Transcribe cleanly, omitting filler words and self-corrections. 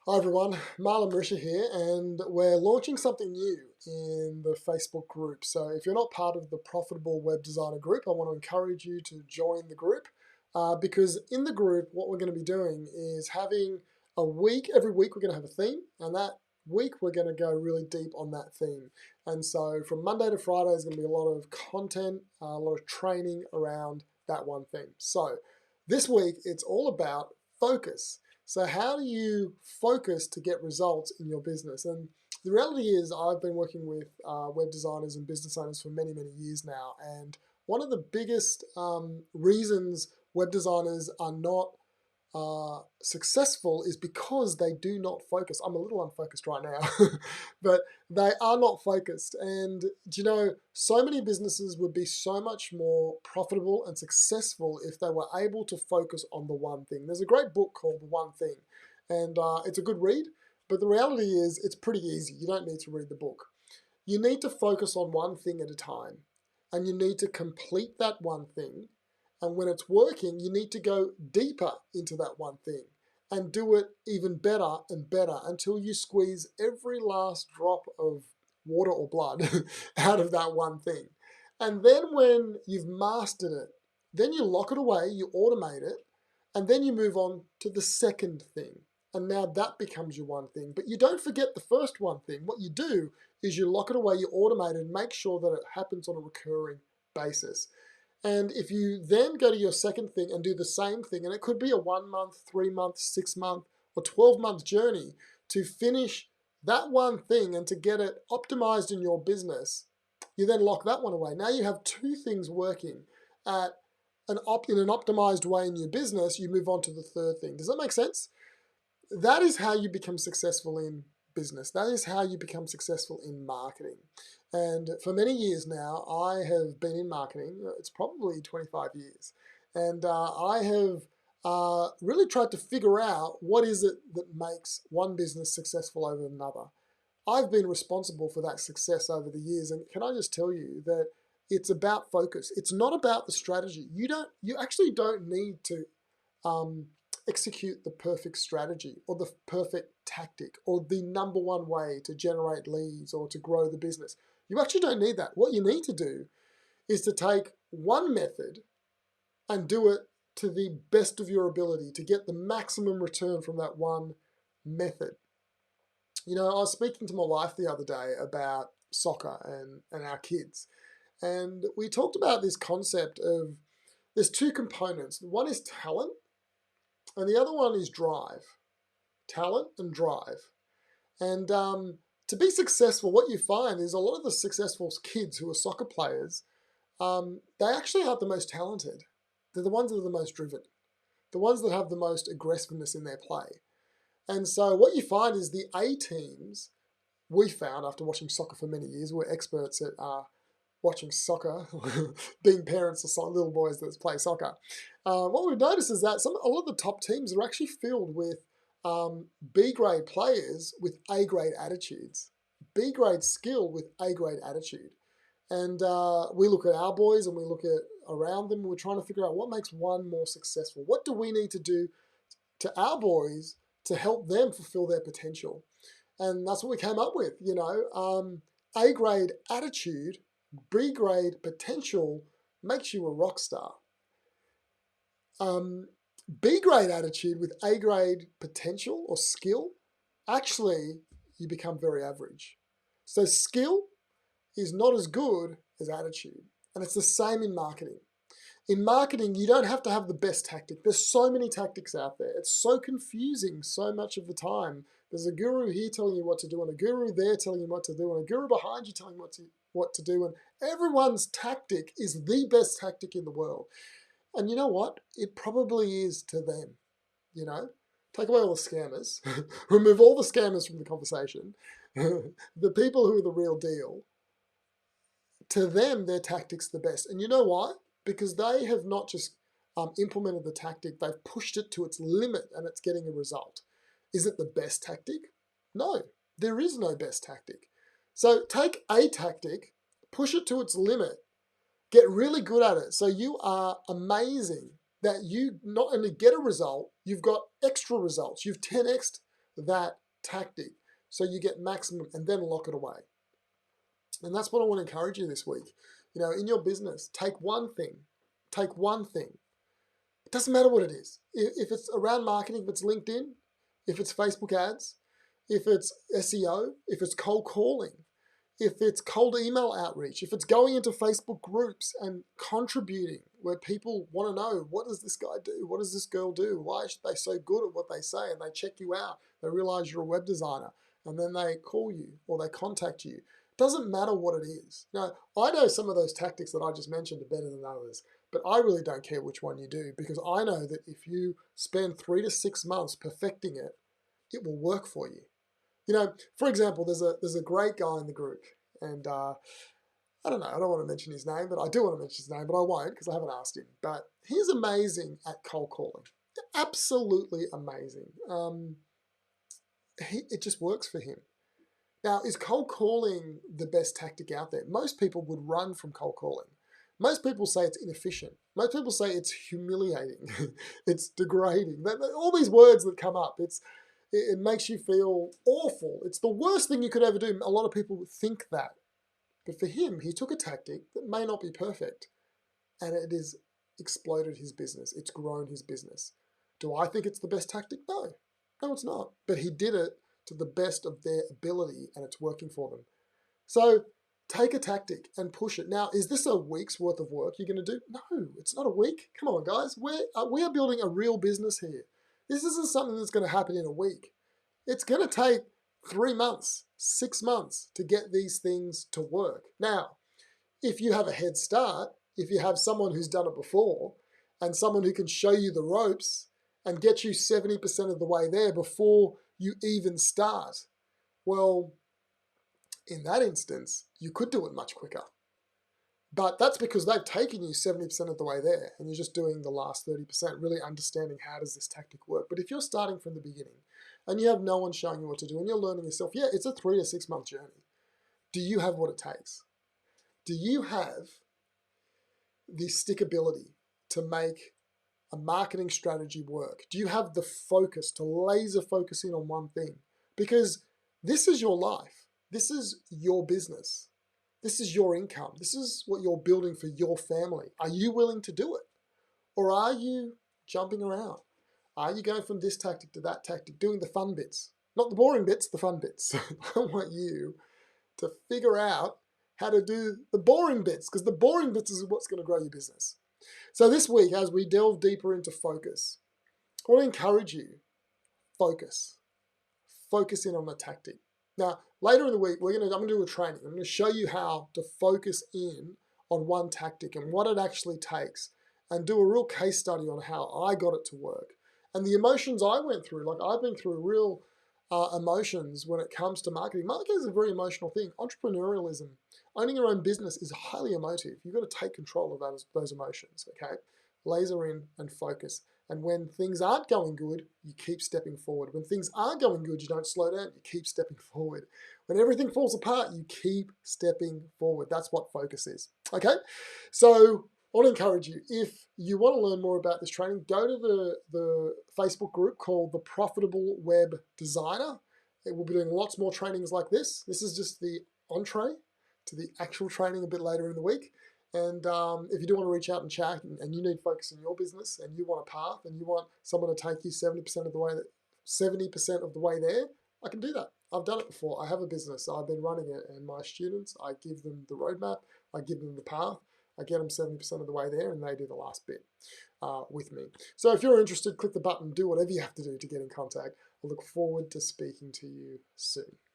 Hi everyone, Marlon Marisha here, and we're launching something new in the Facebook group. So if you're not part of the Profitable Web Designer group, I want to encourage you to join the group because in the group, what we're going to be doing is having a week. Every week we're going to have a theme, and that week we're going to go really deep on that theme. And so from Monday to Friday is going to be a lot of content, a lot of training around that one theme. So this week it's all about focus. So how do you focus to get results in your business? And the reality is I've been working with web designers and business owners for many, many years now. And one of the biggest reasons web designers are not successful is because they do not focus. I'm a little unfocused right now, but they are not focused. And do you know, so many businesses would be so much more profitable and successful if they were able to focus on the one thing. There's a great book called The One Thing, and it's a good read, but the reality is it's pretty easy. You don't need to read the book. You need to focus on one thing at a time, and you need to complete that one thing. And when it's working, you need to go deeper into that one thing and do it even better and better until you squeeze every last drop of water or blood out of that one thing. And then when you've mastered it, then you lock it away, you automate it, and then you move on to the second thing. And now that becomes your one thing. But you don't forget the first one thing. What you do is you lock it away, you automate it, and make sure that it happens on a recurring basis. And if you then go to your second thing and do the same thing, and it could be a 1 month, 3 month, 6 month, or 12-month journey to finish that one thing and to get it optimized in your business, you then lock that one away. Now you have two things working at in an optimized way in your business. You move on to the third thing. Does that make sense? That is how you become successful in business. That is how you become successful in marketing. And for many years now, I have been in marketing. It's probably 25 years. And I have really tried to figure out what is it that makes one business successful over another. I've been responsible for that success over the years. And can I just tell you that it's about focus. It's not about the strategy. You actually don't need to um, execute the perfect strategy or the perfect tactic or the number one way to generate leads or to grow the business. You actually don't need that. What you need to do is to take one method and do it to the best of your ability to get the maximum return from that one method. You know, I was speaking to my wife the other day about soccer and our kids, and we talked about this concept of there's two components. One is talent and the other one is drive. Talent and drive. And to be successful, what you find is a lot of the successful kids who are soccer players, they actually aren't the most talented. They're the ones that are the most driven, the ones that have the most aggressiveness in their play. And so what you find is the A teams, we found after watching soccer for many years, we're experts at watching soccer, being parents of little boys that play soccer. What we've noticed is that a lot of the top teams are actually filled with B grade players with A grade attitudes, B grade skill with A grade attitude. And we look at our boys and we look at around them, and we're trying to figure out what makes one more successful. What do we need to do to our boys to help them fulfill their potential? And that's what we came up with, A grade attitude, B grade potential makes you a rock star. B grade attitude with A grade potential or skill, actually you become very average. So skill is not as good as attitude. And it's the same in marketing. In marketing, you don't have to have the best tactic. There's so many tactics out there. It's so confusing so much of the time. There's a guru here telling you what to do, and a guru there telling you what to do, and a guru behind you telling you what to do. And everyone's tactic is the best tactic in the world. And you know what? It probably is to them. Take away all the scammers, remove all the scammers from the conversation. The people who are the real deal, to them, their tactic's the best. And you know why? Because they have not just implemented the tactic, they've pushed it to its limit and it's getting a result. Is it the best tactic? No, there is no best tactic. So take a tactic, push it to its limit, get really good at it. So you are amazing that you not only get a result, you've got extra results. You've 10x'd that tactic so you get maximum and then lock it away. And that's what I want to encourage you this week. In your business, take one thing. Take one thing. It doesn't matter what it is. If it's around marketing, if it's LinkedIn, if it's Facebook ads, if it's SEO, if it's cold calling, if it's cold email outreach, if it's going into Facebook groups and contributing where people want to know, what does this guy do? What does this girl do? Why are they so good at what they say? And they check you out. They realize you're a web designer and then they call you or they contact you. Doesn't matter what it is. Now, I know some of those tactics that I just mentioned are better than others, but I really don't care which one you do because I know that if you spend 3 to 6 months perfecting it, it will work for you. For example, there's a great guy in the group, and I don't know, I don't want to mention his name, but I do want to mention his name, but I won't because I haven't asked him. But he's amazing at cold calling, absolutely amazing. It just works for him. Now, is cold calling the best tactic out there? Most people would run from cold calling. Most people say it's inefficient. Most people say it's humiliating. It's degrading. All these words that come up, it makes you feel awful. It's the worst thing you could ever do. A lot of people would think that. But for him, he took a tactic that may not be perfect, and it has exploded his business. It's grown his business. Do I think it's the best tactic? No. No, it's not. But he did it to the best of their ability, and it's working for them. So take a tactic and push it. Now, is this a week's worth of work you're going to do? No, it's not a week. Come on, guys. We are building a real business here. This isn't something that's going to happen in a week. It's going to take 3 months, 6 months to get these things to work. Now, if you have a head start, if you have someone who's done it before and someone who can show you the ropes and get you 70% of the way there before you even start, well, in that instance, you could do it much quicker. But that's because they've taken you 70% of the way there and you're just doing the last 30%, really understanding how does this tactic work. But if you're starting from the beginning and you have no one showing you what to do and you're learning yourself, yeah, it's a 3 to 6 month journey. Do you have what it takes? Do you have the stickability to make a marketing strategy work? Do you have the focus to laser focus in on one thing? Because this is your life. This is your business. This is your income. This is what you're building for your family. Are you willing to do it? Or are you jumping around? Are you going from this tactic to that tactic, doing the fun bits? Not the boring bits, the fun bits. I want you to figure out how to do the boring bits, because the boring bits is what's going to grow your business. So this week, as we delve deeper into focus, I want to encourage you, focus. Focus in on the tactic. Now, later in the week, I'm going to do a training. I'm going to show you how to focus in on one tactic and what it actually takes, and do a real case study on how I got it to work. And the emotions I went through, like I've been through real emotions when it comes to marketing. Marketing is a very emotional thing. Entrepreneurialism, owning your own business is highly emotive. You've got to take control of those emotions, okay? Laser in and focus. And when things aren't going good, you keep stepping forward. When things are going good, you don't slow down, you keep stepping forward. When everything falls apart, you keep stepping forward. That's what focus is, okay? So I want to encourage you, if you want to learn more about this training, go to the Facebook group called The Profitable Web Designer. We'll be doing lots more trainings like this. This is just the entree to the actual training a bit later in the week. And if you do want to reach out and chat and you need focus in your business and you want a path and you want someone to take you 70% of the way there, I can do that. I've done it before. I have a business. I've been running it, and my students, I give them the roadmap, I give them the path, I get them 70% of the way there, and they do the last bit with me. So if you're interested, click the button, do whatever you have to do to get in contact. I look forward to speaking to you soon.